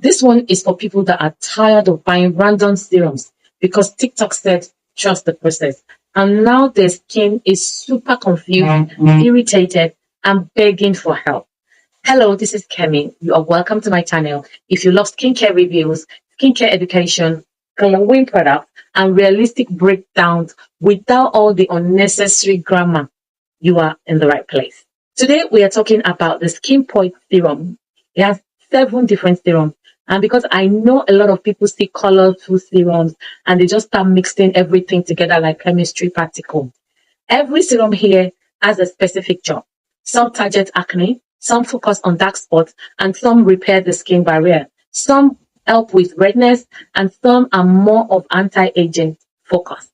This one is for people that are tired of buying random serums because TikTok said trust the process. And now their skin is super confused, irritated, and begging for help. Hello, this is Kemi. You are welcome to my channel. If you love skincare reviews, skincare education, glowing products, and realistic breakdowns without all the unnecessary grammar, you are in the right place. Today, we are talking about the Skeenpoint serum. It has 7 different serums. And because I know a lot of people see colorful serums and they just start mixing everything together like chemistry particle. Every serum here has a specific job. Some target acne, some focus on dark spots, and some repair the skin barrier. Some help with redness, and some are more of anti-aging focus.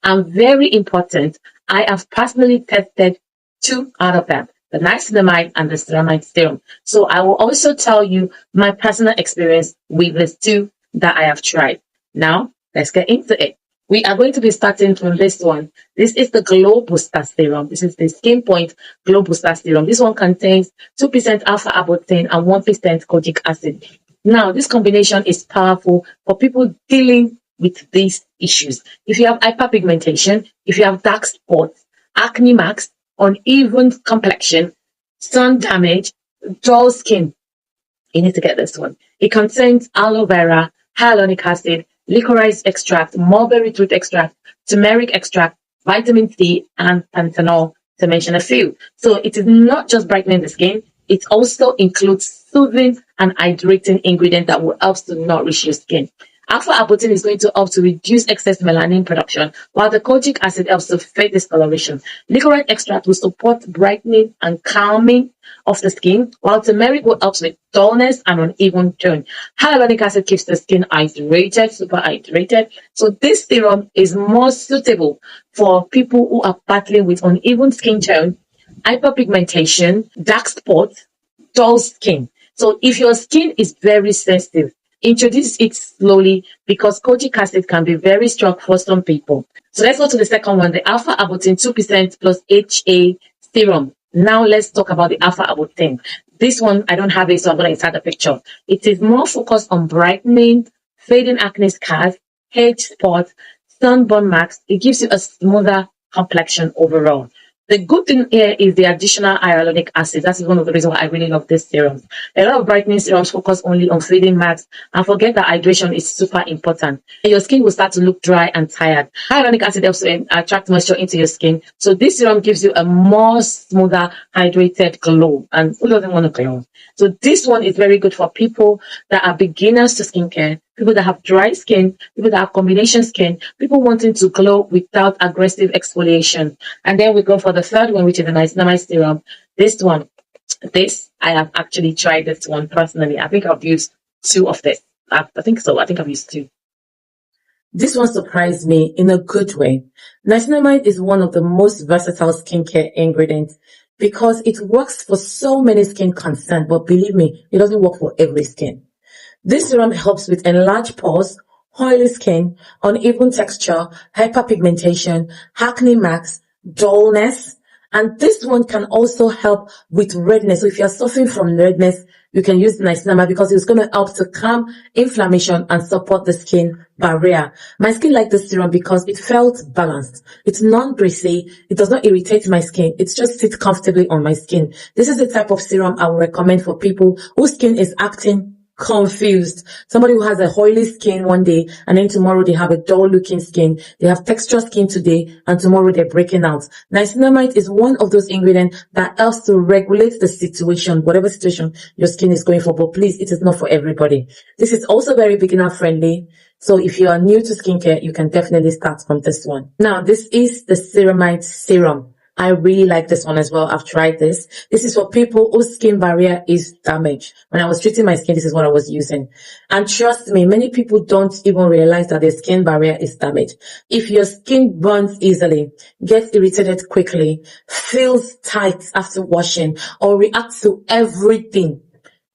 And very important, I have personally tested 2 out of them, the Niacinamide and the Ceramide serum. So I will also tell you my personal experience with the 2 that I have tried. Now, let's get into it. We are going to be starting from this one. This is the Glow Booster Serum. This is the Skeenpoint Glow Booster Serum. This one contains 2% alpha arbutin and 1% kojic acid. Now, this combination is powerful for people dealing with these issues. If you have hyperpigmentation, if you have dark spots, acne marks, uneven complexion, sun damage, dull skin, you need to get this one. It contains aloe vera, hyaluronic acid, licorice extract, mulberry root extract, turmeric extract, vitamin C, and panthenol, to mention a few. So it is not just brightening the skin, it also includes soothing and hydrating ingredients that will help to nourish your skin. Alpha arbutin is going to help to reduce excess melanin production, while the kojic acid helps to fade discoloration. Licorice extract will support brightening and calming of the skin, while turmeric will help with dullness and uneven tone. Hyaluronic acid keeps the skin hydrated, super hydrated. So this serum is more suitable for people who are battling with uneven skin tone, hyperpigmentation, dark spots, dull skin. So if your skin is very sensitive, introduce it slowly because kojic acid can be very strong for some people. So let's go to the second one, the alpha arbutin 2% plus HA serum. Now let's talk about the alpha arbutin. This one, I don't have it, so I'm going to insert the picture. It is more focused on brightening, fading acne scars, age spots, sunburn marks. It gives you a smoother complexion overall. The good thing here is the additional hyaluronic acid. That's one of the reasons why I really love this serum. A lot of brightening serums focus only on fading marks and forget that hydration is super important. Your skin will start to look dry and tired. Hyaluronic acid helps to attract moisture into your skin. So this serum gives you a more smoother, hydrated glow. And who doesn't want to glow? So this one is very good for people that are beginners to skincare, people that have dry skin, people that have combination skin, people wanting to glow without aggressive exfoliation. And then we go for the third one, which is the niacinamide serum. This one, I have actually tried this one personally. I think I've used 2 of this. I think so. I think I've used 2. This one surprised me in a good way. Niacinamide is one of the most versatile skincare ingredients because it works for so many skin concerns, but believe me, it doesn't work for every skin. This serum helps with enlarged pores, oily skin, uneven texture, hyperpigmentation, acne marks, dullness, and this one can also help with redness. So if you're suffering from redness, you can use niacinamide because it's going to help to calm inflammation and support the skin barrier. My skin liked this serum because it felt balanced. It's non-greasy. It does not irritate my skin. It just sits comfortably on my skin. This is the type of serum I would recommend for people whose skin is acting confused. Somebody who has a oily skin one day and then tomorrow they have a dull looking skin. They have texture skin today and tomorrow they're breaking out. Niacinamide is one of those ingredients that helps to regulate the situation, whatever situation your skin is going for. But please, it is not for everybody. This is also very beginner friendly. So if you are new to skincare, you can definitely start from this one. Now, this is the Ceramide serum. I really like this one as well. I've tried this. This is for people whose skin barrier is damaged. When I was treating my skin, this is what I was using. And trust me, many people don't even realize that their skin barrier is damaged. If your skin burns easily, gets irritated quickly, feels tight after washing, or reacts to everything,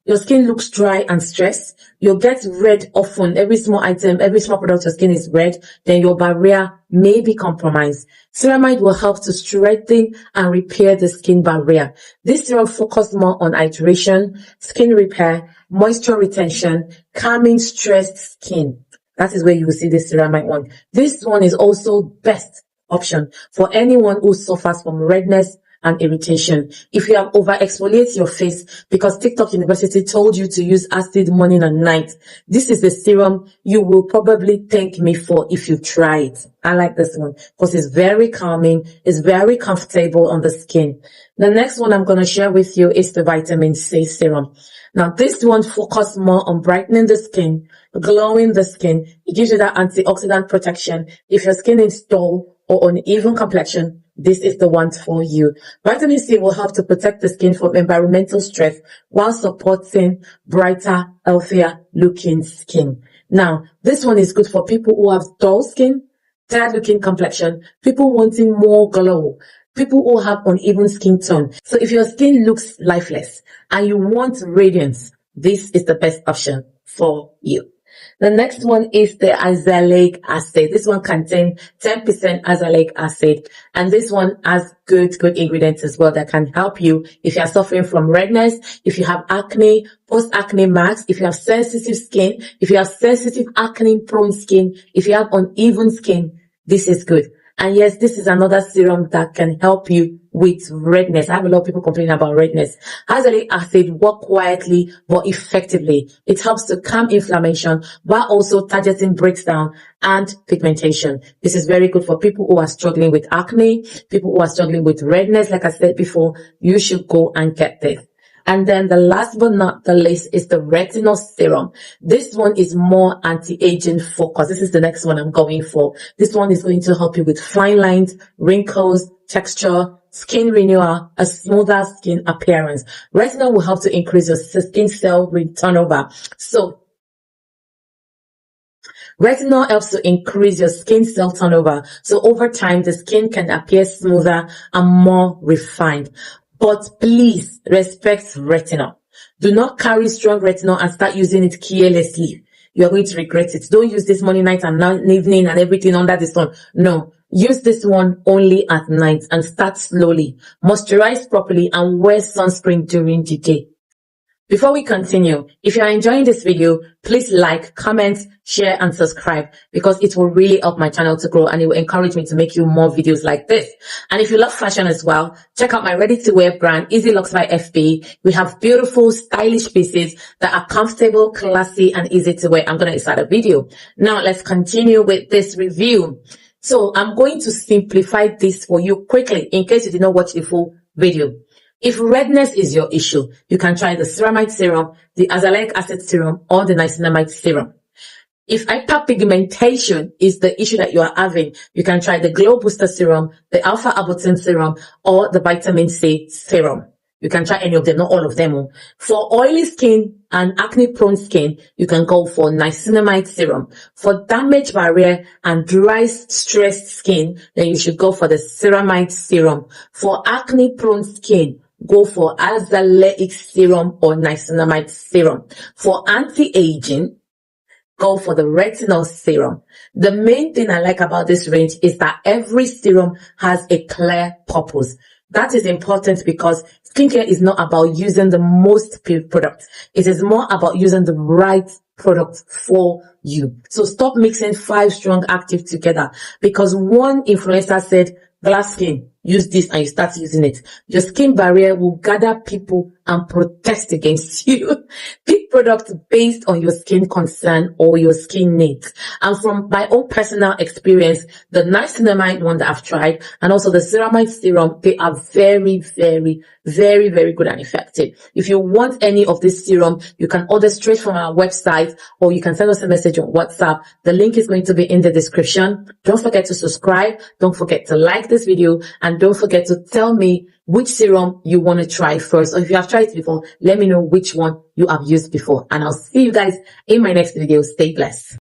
your skin looks dry and stressed, you'll get red often. Every small item, every small product, your skin is red, then your barrier may be compromised. Ceramide will help to strengthen and repair the skin barrier. This serum focuses more on hydration, skin repair, moisture retention, calming stressed skin. That is where you will see the ceramide one. This one is also best option for anyone who suffers from redness and irritation. If you have over-exfoliated your face because TikTok University told you to use acid morning and night, this is the serum you will probably thank me for if you try it. I like this one because it's very calming, it's very comfortable on the skin. The next one I'm going to share with you is the vitamin C serum. Now, this one focuses more on brightening the skin, glowing the skin. It gives you that antioxidant protection. If your skin is dull or uneven complexion, this is the one for you. Vitamin C will help to protect the skin from environmental stress while supporting brighter, healthier looking skin. Now, this one is good for people who have dull skin, tired looking complexion, people wanting more glow, people who have uneven skin tone. So if your skin looks lifeless and you want radiance, this is the best option for you. The next one is the Azelaic Acid. This one contains 10% azelaic acid, and this one has good ingredients as well that can help you if you are suffering from redness, if you have acne, post-acne marks, if you have sensitive skin, if you have sensitive acne-prone skin, if you have uneven skin. This is good. And yes, this is another serum that can help you with redness. I have a lot of people complaining about redness. Azelaic acid works quietly but effectively. It helps to calm inflammation while also targeting breakdown and pigmentation. This is very good for people who are struggling with acne, people who are struggling with redness. Like I said before, you should go and get this. And then the last but not the least is the Retinol serum. This one is more anti-aging focused. This is the next one I'm going for. This one is going to help you with fine lines, wrinkles, texture, skin renewal, a smoother skin appearance. Retinol will help to increase your skin cell turnover. So Retinol helps to increase your skin cell turnover. So over time, the skin can appear smoother and more refined. But please respect retinol. Do not carry strong retinol and start using it carelessly. You are going to regret it. Don't use this morning, night, and evening and everything under the sun. No. Use this one only at night and start slowly. Moisturize properly and wear sunscreen during the day. Before we continue, if you are enjoying this video, please like, comment, share, and subscribe because it will really help my channel to grow and it will encourage me to make you more videos like this. And if you love fashion as well, check out my ready-to-wear brand, Easy Looks by FB. We have beautiful, stylish pieces that are comfortable, classy, and easy to wear. I'm going to start a video. Now, let's continue with this review. So, I'm going to simplify this for you quickly in case you did not watch the full video. If redness is your issue, you can try the ceramide serum, the azelaic acid serum, or the niacinamide serum. If hyperpigmentation is the issue that you are having, you can try the glow booster serum, the alpha arbutin serum, or the vitamin C serum. You can try any of them, not all of them. For oily skin and acne-prone skin, you can go for niacinamide serum. For damage barrier and dry, stressed skin, then you should go for the ceramide serum. For acne-prone skin, go for azelaic serum or niacinamide serum. For anti-aging, go for the retinol serum. The main thing I like about this range is that every serum has a clear purpose. That is important because skincare is not about using the most product. It is more about using the right product for you. So stop mixing 5 strong active together because one influencer said, glass skin, use this and you start using it. Your skin barrier will gather people and protest against you. Pick products based on your skin concern or your skin needs. And from my own personal experience, the niacinamide one that I've tried and also the ceramide serum, they are very good and effective. If you want any of this serum, you can order straight from our website or you can send us a message on WhatsApp. The link is going to be in the description. Don't forget to subscribe. Don't forget to like this video and don't forget to tell me which serum you want to try first. Or if you have tried it before, let me know which one you have used before. And I'll see you guys in my next video. Stay blessed.